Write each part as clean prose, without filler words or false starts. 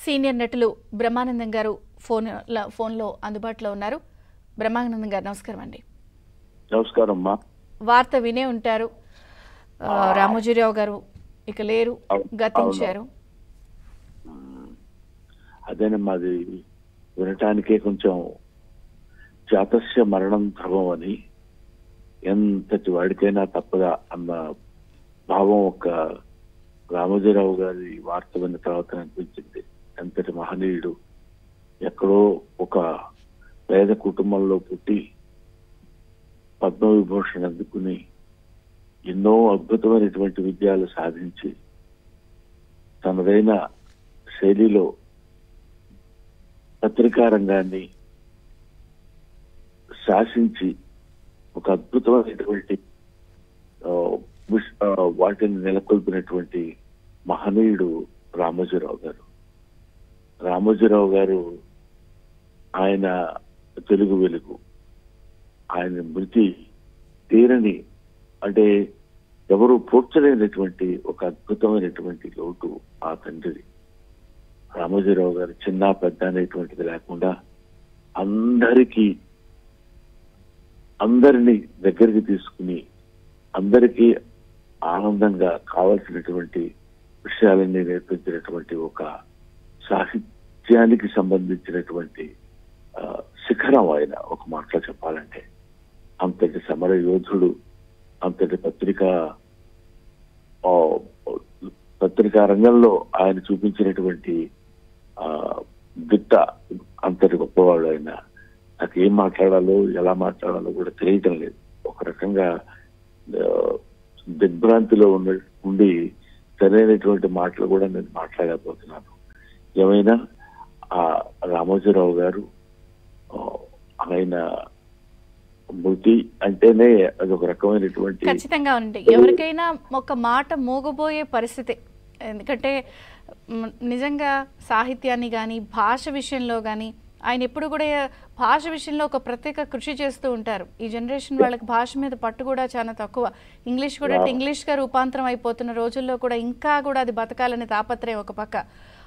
Senior నటులు బ్రహ్మానందం గారు ఫోన్లో అందుబాటులో ఉన్నారు. బ్రహ్మానందం గారు నమస్కారం అండి. నమస్కారం అమ్మా. వార్త వినే ఉంటారు, రామోజీరావు గారు ఇక లేరు, గతించారు. అదేనమ్మా, అది వినటానికే కొంచెం జాతస్య మరణం ధ్రువం అని, ఎంతటి వాడికైనా తప్పదా అన్న భావం ఒక రామోజీరావు గారి వార్త విన్న తర్వాత అనిపించింది. ఎంతటి మహనీయుడు, ఎక్కడో ఒక పేద కుటుంబంలో పుట్టి పద్మవిభూషణ్ అందుకుని ఎన్నో అద్భుతమైనటువంటి విజయాలు సాధించి తనదైన శైలిలో పత్రికా రంగాన్ని శాసించి ఒక అద్భుతమైనటువంటి వాటిని నెలకొల్పినటువంటి మహనీయుడు రామోజీరావు గారు. రామోజీరావు గారు ఆయన తెలుగు వెలుగు. ఆయన మృతి తీరని, అంటే ఎవరు పూడ్చలేనటువంటి ఒక అద్భుతమైనటువంటి లోటు ఆ తండ్రి. రామోజీరావు గారు చిన్న పెద్ద అనేటువంటిది లేకుండా అందరినీ దగ్గరికి తీసుకుని అందరికీ ఆనందంగా కావలసినటువంటి విషయాలన్నీ నేర్పించినటువంటి ఒక సాహిత్యానికి సంబంధించినటువంటి శిఖరం ఆయన. ఒక మాటలో చెప్పాలంటే అంతటి సమర యోధుడు, అంతటి పత్రికా రంగంలో ఆయన చూపించినటువంటి దిట్ట అంతటి గొప్పవాడు ఆయన. నాకు ఏం మాట్లాడాలో ఎలా మాట్లాడాలో కూడా తెలియటం లేదు. ఒక రకంగా దిగ్భ్రాంతిలో ఉండి సరైనటువంటి మాటలు కూడా నేను మాట్లాడకపోతున్నాను. ఏమైనా ఆ రామోజీరావు గారు ఆయన మృతి అంటేనే అది ఒక రకమైనటువంటి, ఖచ్చితంగా ఉంది. ఎవరికైనా ఒక మాట మోగబోయే పరిస్థితి. ఎందుకంటే నిజంగా సాహిత్యాన్ని కానీ భాష విషయంలో కానీ ఆయన ఎప్పుడు కూడా భాష విషయంలో ఒక ప్రత్యేక కృషి చేస్తూ ఉంటారు. ఈ జనరేషన్ వాళ్ళకి భాష మీద పట్టు కూడా చాలా తక్కువ. ఇంగ్లీష్ కూడా ఇంగ్లీష్గా రూపాంతరం అయిపోతున్న రోజుల్లో కూడా ఇంకా కూడా అది బతకాలనే తాపత్రయం ఒక పక్క.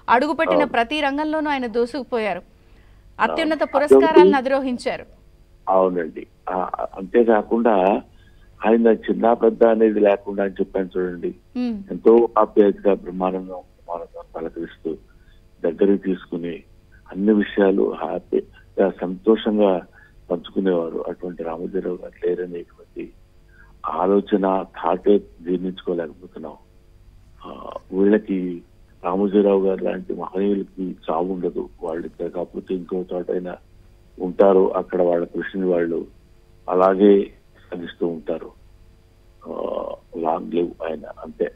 అడుగుపెట్టిన ప్రతి రంగంలోనూ ఆయన దూసుకుపోయారు, అత్యున్నత పురస్కారాలను అధిరోహించారు. అవునండి. అంతేకాకుండా ఆయన చిన్న పెద్ద అనేది లేకుండా అని చెప్పాను చూడండి, ఎంతో ఆప్యాయతగా బ్రహ్మానందం పలకరిస్తూ దగ్గరికి తీసుకుని అన్ని విషయాలు హ్యాపీగా సంతోషంగా పంచుకునేవారు. అటువంటి రామోజీరావు గారు లేరనేటువంటి ఆలోచన థాటే జీర్ణించుకోలేకపోతున్నాం. వీళ్ళకి రామోజీరావు గారు లాంటి మహనీయులకి చావు ఉండదు. వాళ్ళు కాకపోతే ఇంకో చోటైనా ఉంటారు, అక్కడ వాళ్ళ కృషిని వాళ్ళు అలాగే సాగిస్తూ ఉంటారు. లాంగ్ లివ్ ఆయన. అంతే.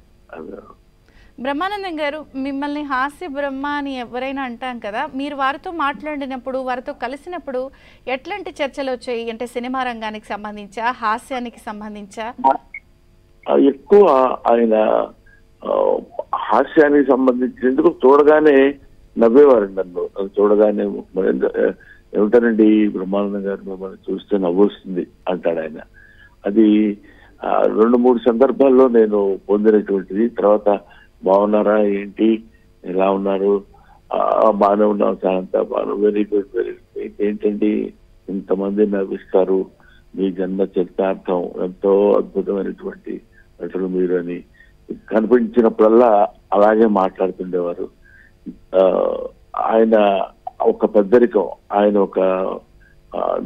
బ్రహ్మానందం గారు, మిమ్మల్ని హాస్య బ్రహ్మ అని ఎవరైనా అంటాం కదా, మీరు వారితో మాట్లాడినప్పుడు, వారితో కలిసినప్పుడు ఎట్లాంటి చర్చలు వచ్చాయి? అంటే సినిమా రంగానికి సంబంధించా, హాస్యానికి సంబంధించా? ఎక్కువ ఆయన హాస్యానికి సంబంధించి ఎందుకు చూడగానే నవ్వేవారు. నన్ను చూడగానే ఏమిటారండి బ్రహ్మానందం గారు మిమ్మల్ని చూస్తే నవ్వొస్తుంది అంటాడు ఆయన. అది 2-3 సందర్భాల్లో నేను పొందినటువంటిది. తర్వాత బాగున్నారా, ఏంటి, ఎలా ఉన్నారు, బాగానే ఉన్నాం సార్, అంతా బాగా, వెరీ గుడ్, వెరీ గుడ్, ఏంటండి ఇంతమంది నవ్విస్తారు, మీ జన్మ చరితార్థం, ఎంతో అద్భుతమైనటువంటి నటులు మీరు అని కనిపించినప్పుడల్లా అలాగే మాట్లాడుతుండేవారు. ఆయన ఒక పెద్దరికం. ఆయన ఒక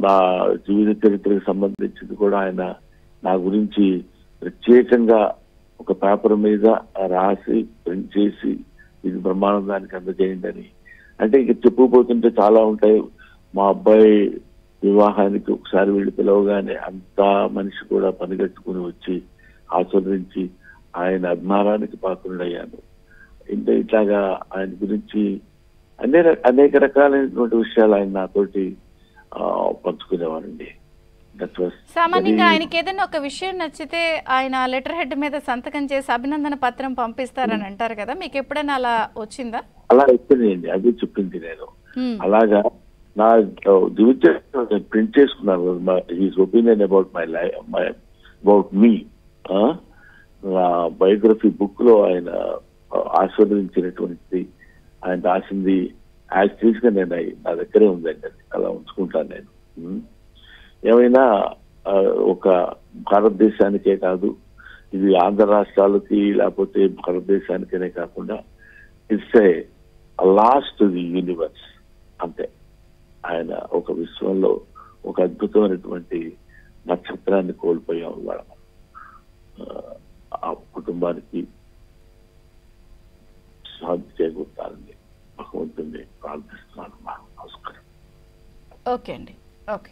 నా జీవిత చరిత్రకు సంబంధించింది కూడా ఆయన నా గురించి ప్రత్యేకంగా ఒక పేపర్ మీద రాసి ప్రింట్ చేసి ఇది బ్రహ్మానందానికి అందజేయండి అని. అంటే ఇక చెప్పుకుపోతుంటే చాలా ఉంటాయి. మా అబ్బాయి వివాహానికి ఒకసారి వీళ్ళు పిలవగానే అంతా మనిషి కూడా పనిగట్టుకుని వచ్చి ఆస్వాదించి ఆయన అభిమానానికి పాత్రుడయ్యాను. ఇంకా ఇట్లాగా ఆయన గురించి అనేక రకాలైనటువంటి విషయాలు ఆయన నాతోటి పంచుకునేవారండి. సామాన్యంగా ఆయనకి ఏదైనా ఒక విషయం నచ్చితే ఆయన లెటర్ హెడ్ మీద సంతకం చేసి అభినందన పత్రం పంపిస్తారని అంటారు కదా, మీకు ఎప్పుడైనా అలా వచ్చిందా? అలా వచ్చిందండి, అది చెప్పింది నేను. అలాగా నా జీవితం ప్రింట్ చేసుకున్నాను. His opinion about my life, about me. నా బయోగ్రఫీ బుక్ లో ఆయన ఆస్వాదించినటువంటి ఆయన రాసింది యాజ్ గా నేను నా దగ్గరే ఉందండి, అది అలా ఉంచుకుంటాను నేను. ఏమైనా ఒక భారతదేశానికే కాదు, ఇది ఆంధ్ర రాష్ట్రాలకి లేకపోతే భారతదేశానికనే కాకుండా it's a last the universe అంతే. ఆయన ఒక విశ్వంలో ఒక అద్భుతమైనటువంటి నక్షత్రాన్ని కోల్పోయాం ఇవాళ. ఆ కుటుంబానికి శాంతి చేకూర్చాలని భగవంతుని ప్రార్థిస్తున్నాను. నమస్కారం. ఓకే అండి. ఓకే.